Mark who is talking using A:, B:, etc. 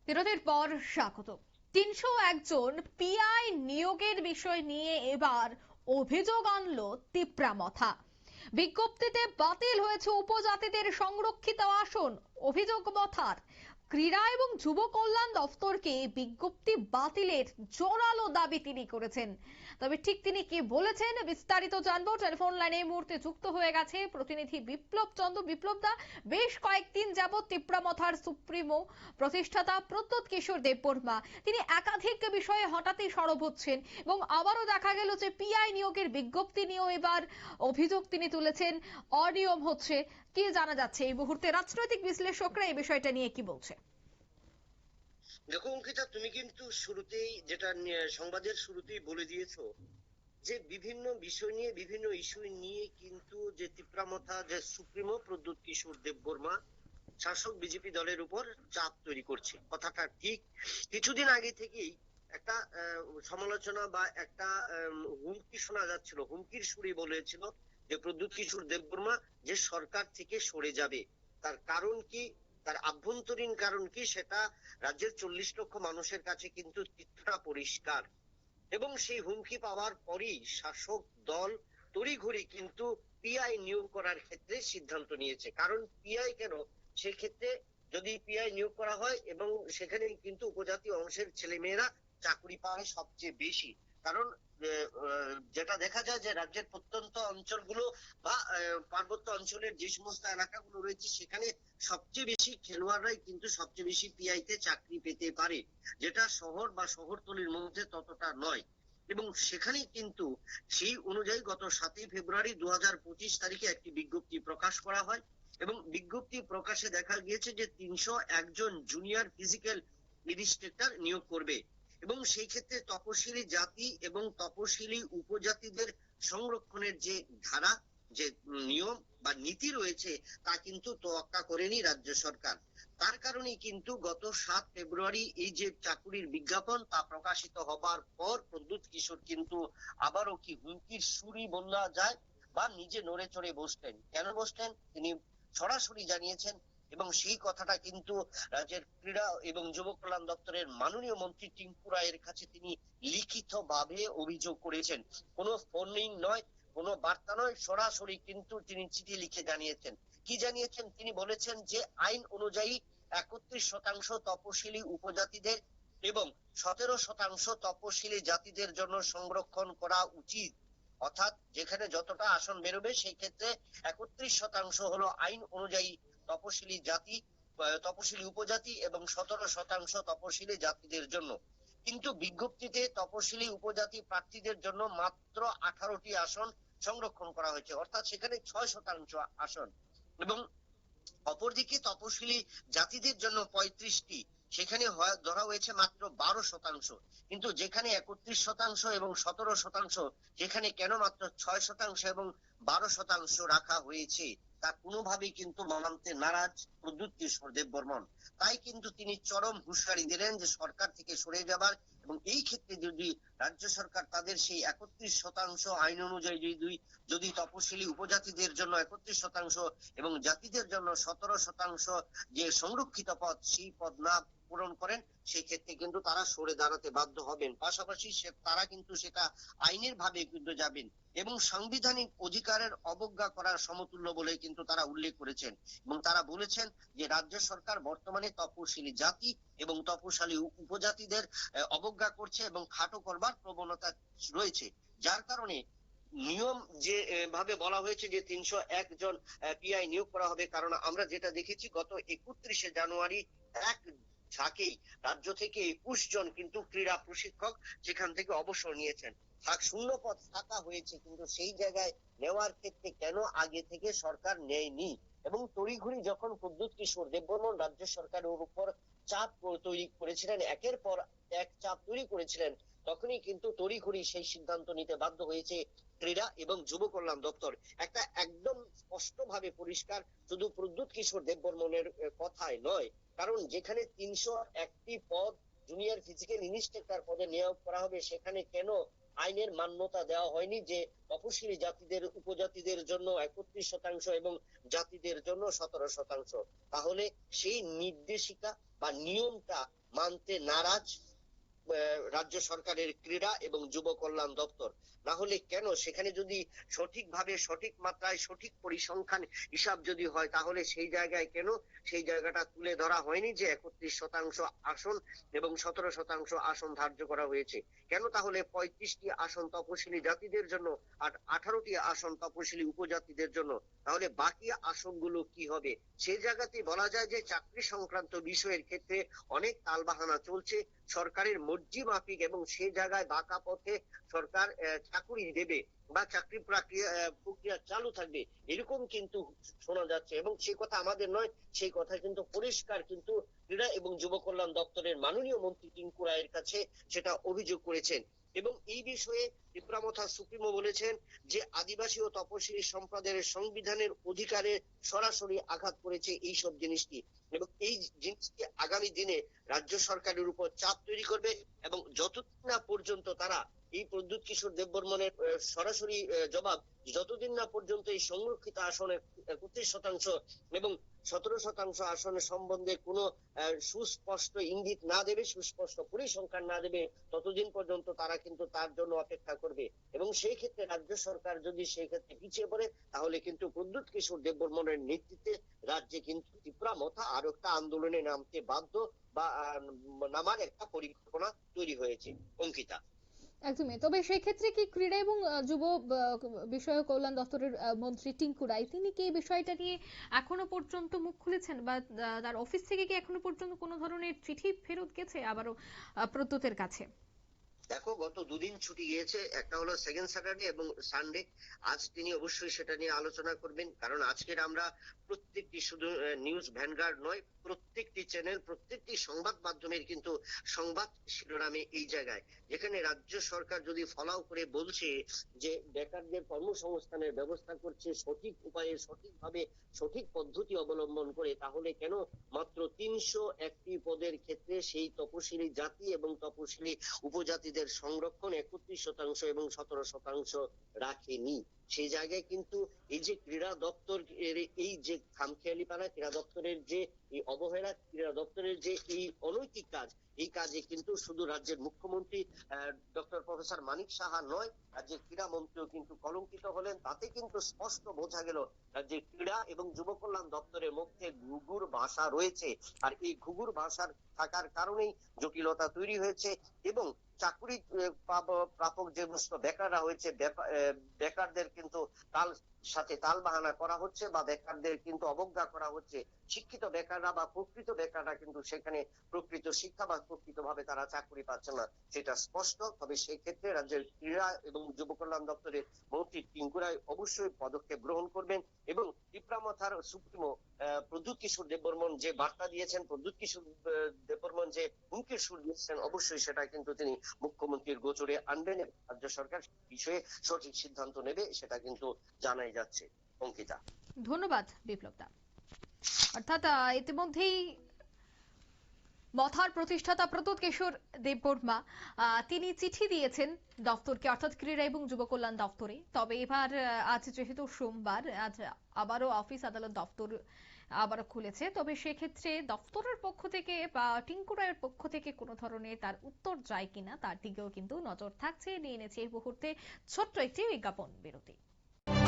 A: বিরতির পর স্বাগত। ৩০১ জন পিআই নিয়োগের বিষয় নিয়ে এবার অভিযোগ আনলো তিপ্রামথা। বিজ্ঞপ্তিতে বাতিল হয়েছে উপজাতিদের সংরক্ষিত আসন। অভিযোগ মথার। ক্রীড়া এবং যুব কল্যাণ দফতরকে বিজ্ঞপ্তি বাতিলের জোরালো দাবি তিনি করেছেন। তবে ঠিক তিনি কি বলেছেন বিস্তারিত জানবো। টেলিফোন লাইনে এই মুহূর্তে যুক্ত হয়ে গেছে প্রতিনিধি বিপ্লব চন্দ্র। বিপ্লব দা, বেশ কয়েকদিন যাবৎ তিপ্রামথার সুপ্রিমো প্রতিষ্ঠাতা প্রদ্যোৎ কিশোর দেববর্মা তিনি একাধিক বিষয়ে হঠাৎই সরব হচ্ছেন এবং আবারও দেখা গেল যে পিআই নিয়োগের বিজ্ঞপ্তি নিয়েও এবার অভিযোগ তিনি তুলেছেন, অনিয়ম হচ্ছে। কি জানা যাচ্ছে এই মুহূর্তে? রাজনৈতিক বিশ্লেষকরা এই বিষয়টা নিয়ে কি বলছে?
B: দেখো অঙ্কিতা, তুমি কিন্তু শুরুতেই যেটা সংবাদের শুরুতেই বলে দিয়েছো যে বিভিন্ন বিষয় নিয়ে বিভিন্ন ইস্যু নিয়ে কিন্তু যে তিপ্রামথা যে সুপ্রিমো প্রদ্যোৎ কিশোর দেববর্মা শাসক বিজেপি দলের উপর চাপ তৈরি করছে, কথাটা ঠিক। কিছুদিন আগে থেকেই একটা সমালোচনা বা একটা হুমকি শোনা যাচ্ছিল, হুমকির সুরে বলেছিল যে প্রদ্যোৎ কিশোর দেববর্মা যে সরকার থেকে সরে যাবে। তার কারণ কি, তার আভ্যন্তরীণ কারণ কি, সেটা রাজ্যের 40 লক্ষ মানুষের কাছে কিন্তু চিত্রটা পরিষ্কার। এবং সেই হুমকি পাওয়ার পরই শাসক দল তড়িঘড়ি কিন্তু পিআই নিয়োগ করার ক্ষেত্রে সিদ্ধান্ত নিয়েছে। কারণ পিআই কেন, সেক্ষেত্রে যদি পিআই নিয়োগ করা হয় এবং সেখানে কিন্তু উপজাতি অংশের ছেলেমেয়েরা চাকরি পায় সবচেয়ে বেশি। কারণ যেটা দেখা যায় যে রাজ্যের প্রত্যন্ত অঞ্চলগুলো বা পার্বত্য অঞ্চলের যে সমস্ত এলাকাগুলো রয়েছে সেখানে সবচেয়ে বেশি খেলোয়াড়রাই কিন্তু সবচেয়ে বেশি পিআই তে চাকরি পেতে পারে, যেটা শহর বা শহরতলির মধ্যে ততটা নয়। এবং সেখানে কিন্তু সেই অনুযায়ী গত 7ই ফেব্রুয়ারি 2025 তারিখে একটি বিজ্ঞপ্তি প্রকাশ করা হয় এবং বিজ্ঞপ্তি প্রকাশে দেখা গিয়েছে যে 301 জন জুনিয়র ফিজিক্যাল ইন্সট্রাক্টর নিয়োগ করবে এবং সেই ক্ষেত্রে তপশিলি জাতি এবং তপশিলি উপজাতিদের সংরক্ষণের যে ধারা, যে নিয়ম বা নীতি রয়েছে তা কিন্তু তোয়াক্কা করেনি রাজ্য সরকার। তার কারণেই কিন্তু গত 7 ফেব্রুয়ারি এই যে চাকুরির বিজ্ঞাপন তা প্রকাশিত হবার পর প্রদ্যোৎ কিশোর কিন্তু আবারও কি হুমকির সুরই বলা যায় বা নিজে নড়ে চড়ে বসলেন। কেন বসলেন তিনি সরাসরি জানিয়েছেন এবং সেই কথাটা কিন্তু রাজ্যের ক্রীড়া এবং যুব কল্যাণ দপ্তরের মাননীয় মন্ত্রী টিঙ্কু রায়ের কাছে তিনি লিখিত ভাবে অভিযোগ করেছেন। কোনো ফোনিং নয়, কোনো বার্তা নয়, সরাসরি কিন্তু তিনি চিঠি লিখে জানিয়েছেন। কি জানিয়েছেন? তিনি বলেছেন যে আইন অনুযায়ী 31% তপশিলি উপজাতিদের এবং 17% তপশিলি জাতিদের জন্য সংরক্ষণ করা উচিত। অর্থাৎ যেখানে যতটা আসন বেরোবে সেই ক্ষেত্রে 31% হলো আইন অনুযায়ী তপশিলি জাতি, তপশিলি উপজাতি এবং 17% তপশিলি জাতিদের জন্য। কিন্তু বিজ্ঞপ্তিতে তপশিলি উপজাতি প্রার্থীদের জন্য মাত্র 18টি আসন সংরক্ষণ করা হয়েছে, অর্থাৎ সেখানে 6% আসন। এবং অপরদিকে তপশিলি জাতিদের জন্য 35টি, সেখানে ধরা হয়েছে মাত্র 12%। কিন্তু যেখানে 31% এবং 17%, যেখানে কেন মাত্র 6% এবং 12% রাখা হয়েছে তা কোনোভাবেই কিন্তু মানতে নারাজ প্রদ্যোৎ কিশোর দেববর্মন। তাই কিন্তু তিনি চরম হুঁশিয়ারি দিলেন যে সরকার থেকে সরে যাবার এবং এই ক্ষেত্রে যদি রাজ্য সরকার তাদের সেই 31% আইন অনুযায়ী যদি তপশিলি উপজাতিদের জন্য 31% এবং জাতিদের জন্য 17% যে সংরক্ষিত পদ সেই পদ না পূরণ করেন সেই ক্ষেত্রে কিন্তু তারা সরে দাঁড়াতে বাধ্য হবেন। পাশাপাশি তারা কিন্তু সেটা আইনের ভাবে কিন্তু যাবেন এবং সাংবিধানিক অধিকারের অবজ্ঞা করার সমতুল্য বলে কিন্তু তারা উল্লেখ করেছেন। এবং তারা বলেছেন যে রাজ্য সরকার বর্তমানে তপশিলি জাতি এবং তপশিলি উপজাতিদের অবজ্ঞা করছে এবং খাটো করবার প্রবণতা রয়েছে, যার কারণে নিয়ম যে ভাবে বলা হয়েছে যে 301 জন পিআই নিয়োগ করা হবে। কারণ আমরা যেটা দেখেছি গত 31শে জানুয়ারি এক ঝাঁকেই রাজ্য থেকে 21 জন কিন্তু ক্রীড়া প্রশিক্ষক সেখান থেকে অবসর নিয়েছেন। শূন্য পদ ফাঁকা হয়েছে, কিন্তু সেই জায়গায় নেওয়ার ক্ষেত্রে কেন আগে থেকে সরকার নেয়নি? এবং তড়িঘড়ি যখন প্রদ্যোৎ কিশোর দেববর্মন রাজ্য সরকারের উপর চাপ তৈরি করেছিলেন, একের পর এক চাপ তৈরি করেছিলেন, তখনই কিন্তু তড়িঘড়ি সেই সিদ্ধান্ত নিতে বাধ্য হয়েছে ক্রীড়া এবং যুব কল্যাণ দপ্তর। একটা একদম স্পষ্ট ভাবে পরিষ্কার, শুধু প্রদ্যোৎ কিশোর দেববর্মনের কথায় নয়, কারণ যেখানে 301টি পদ জুনিয়র ফিজিক্যাল ইন্সট্রাক্টর পদে নিয়োগ করা হবে সেখানে কেন আইনের মান্যতা দেওয়া হয়নি যে তপশিলি জাতিদের উপজাতিদের জন্য 31% এবং জাতিদের জন্য 17%। তাহলে সেই নির্দেশিকা বা নিয়মটা মানতে নারাজ রাজ্য সরকারের ক্রীড়া এবং যুব কল্যাণ দপ্তর। না হলে কেন সেখানে যদি সঠিকভাবে সঠিক মাত্রায় সঠিক পরিসংখ্যান হিসাব যদি হয়, তাহলে সেই জায়গায় কেন সেই জায়গাটা তুলে ধরা হয়নি যে 31% আসন এবং 17% আসন ধার্য করা হয়েছে? কেন তাহলে 35টি আসন তপশিলি জাতিদের জন্য আর 18টি আসন তপশিলি উপজাতিদের জন্য? তাহলে বাকি আসনগুলো কি হবে? সেই জায়গাতে বলা যায় যে চাকরি সংক্রান্ত বিষয়ের ক্ষেত্রে অনেক তালবাহানা চলছে সরকারের মর্জি মাফিক, এবং সেই জায়গায় বাঁকা পথে সরকার চাকরি দেবে বা চাকরি প্রক্রিয়া চালু থাকবে, এরকম কিন্তু শোনা যাচ্ছে। এবং সেই কথা আমাদের নয়, সেই কথা কিন্তু পরিষ্কার কিন্তু ক্রীড়া এবং যুব কল্যাণ দপ্তরের মাননীয় মন্ত্রী টিঙ্কু রায়ের কাছে সেটা অভিযোগ করেছেন। এবং এই বিষয়ে ত্রিপুরামথা সুপ্রিমো বলেছেন যে আদিবাসী ও তপশিলি সম্প্রদায়ের সংবিধানের অধিকারে সরাসরি আঘাত করেছে এইসব জিনিসটি, এবং এই জিনিসটি আগামী দিনে রাজ্য সরকারের উপর চাপ তৈরি করবে। এবং যতদিন না পর্যন্ত তারা এই প্রদ্যুৎ কিশোর দেববর্মনের সরাসরি জবাব, যতদিন না পর্যন্ত এই সংরক্ষিত আসনে 31% এবং 17% আসনের সম্বন্ধে কোনো সুস্পষ্ট ইঙ্গিত না দেবে, সুস্পষ্ট পরিসংখ্যান না দেবে, ততদিন পর্যন্ত তারা কিন্তু তার জন্য অপেক্ষা করবে। এবং সেই ক্ষেত্রে রাজ্য সরকার যদি সেই ক্ষেত্রে পিছিয়ে পড়ে, তাহলে কিন্তু প্রদ্যুৎ কিশোর দেববর্মনের নেতৃত্বে রাজ্যে কিন্তু ত্রিপুরামথা আরো একটা আন্দোলনে নামতে বাধ্য বা নামার একটা পরিকল্পনা তৈরি হয়েছে। অঙ্কিতা।
A: একদমই। তবে সেই ক্ষেত্রে কি ক্রীড়া এবং যুব বিষয়ক কল্যাণ দপ্তরের মন্ত্রী টিঙ্কু রায় তিনি কি এই বিষয়টা নিয়ে এখনো পর্যন্ত মুখ খুলেছেন, বা তার অফিস থেকে কি এখনো পর্যন্ত কোনো ধরনের চিঠি ফেরত গেছে আবারও প্রদ্যুতের কাছে?
B: দেখো, গত দুদিন ছুটি গিয়েছে, একটা হলো সেকেন্ড স্যাটারডে এবং সানডে। আজ তিনি অবশ্যই সেটা নিয়ে আলোচনা করবেন, কারণ আজকের আমরা প্রত্যেকটি, শুধু নিউজ ভ্যানগার্ড নয়, প্রত্যেকটি চ্যানেল, প্রত্যেকটি সংবাদ মাধ্যমের কিন্তু সংবাদ শিরোনামে এই জায়গায়, যেখানে রাজ্য সরকার যদি ফলাও করে বলছে যে বেকারদের কর্মসংস্থানের ব্যবস্থা করছে সঠিক উপায়ে, সঠিকভাবে, সঠিক পদ্ধতি অবলম্বন করে, তাহলে কেন মাত্র 301টি পদের ক্ষেত্রে সেই তপশিলি জাতি এবং তপশিলি উপজাতিদের সংরক্ষণ 31% এবং 17% রাখেনি? সেই জায়গায় কিন্তু এই যে ক্রীড়া দপ্তর এর এই যে খামখেয়ালিপনা, ক্রীড়া দপ্তরের যে এই অবহেলা, ক্রীড়া দপ্তরের যে এই অনৈতিক কাজ, এই কাজে কিন্তু শুধু রাজ্যের মুখ্যমন্ত্রী ডক্টর প্রফেসর মানিক সাহা নয়, রাজ্যের ক্রীড়া মন্ত্রীও কিন্তু কলঙ্কিত হলেন। তাতে কিন্তু স্পষ্ট বোঝা গেল রাজ্যের ক্রীড়া এবং যুব কল্যাণ দপ্তরের মধ্যে ঘুঘুর ভাষা রয়েছে, আর এই ঘুঘুর ভাষার থাকার কারণেই জটিলতা তৈরি হয়েছে। এবং চাকরি প্রাপক যে সমস্ত বেকাররা হয়েছে, বেকারদের কিন্তু তাল সাথে তাল বাহানা করা হচ্ছে বা বেকারদের কিন্তু অবজ্ঞা করা হচ্ছে। শিক্ষিত বেকাররা বা প্রকৃত বেকাররা কিন্তু সেখানে প্রকৃত শিক্ষা বা প্রকৃতভাবে তারা চাকরি পাচ্ছে না, সেটা স্পষ্ট। তবে সেই ক্ষেত্রে রাজ্যের ক্রীড়া এবং যুব কল্যাণ দপ্তরের মন্ত্রী টিঙ্কু রায় অবশ্যই পদক্ষেপ গ্রহণ করবেন। এবং ত্রিপুরামথার সুপ্রিমো প্রদ্যুৎ কিশোর দেববর্মন যে বার্তা দিয়েছেন, প্রদ্যুৎ কিশোর দেববর্মন যে হুমকির সুর দিয়েছেন, অবশ্যই সেটা কিন্তু তিনি মুখ্যমন্ত্রীর গোচরে আনবেন, রাজ্য সরকার বিষয়ে সঠিক সিদ্ধান্ত নেবে, সেটা কিন্তু জানাই যাচ্ছে। অঙ্কিতা।
A: ধন্যবাদ বিপ্লব দা। অর্থাৎ ইতিমধ্যেই মথার প্রতিষ্ঠাতা প্রদ্যুৎ কিশোর দেববর্মা তিনি চিঠি দিয়েছেন দপ্তরকে, অর্থাৎ ক্রীড়া এবং যুব কল্যাণ দপ্তরে। তবে এবার আজ যেহেতু সোমবার, আজ আবারও অফিস আদালত দপ্তর আবারও খুলেছে। তবে সেক্ষেত্রে দপ্তরের পক্ষ থেকে বা টিঙ্কু রায়ের পক্ষ থেকে কোনো ধরনের তার উত্তর যায় কিনা তার দিকেও কিন্তু নজর থাকছে। নিয়ে এনেছে এই মুহূর্তে ছোট্ট একটি বিজ্ঞাপন বিরতি।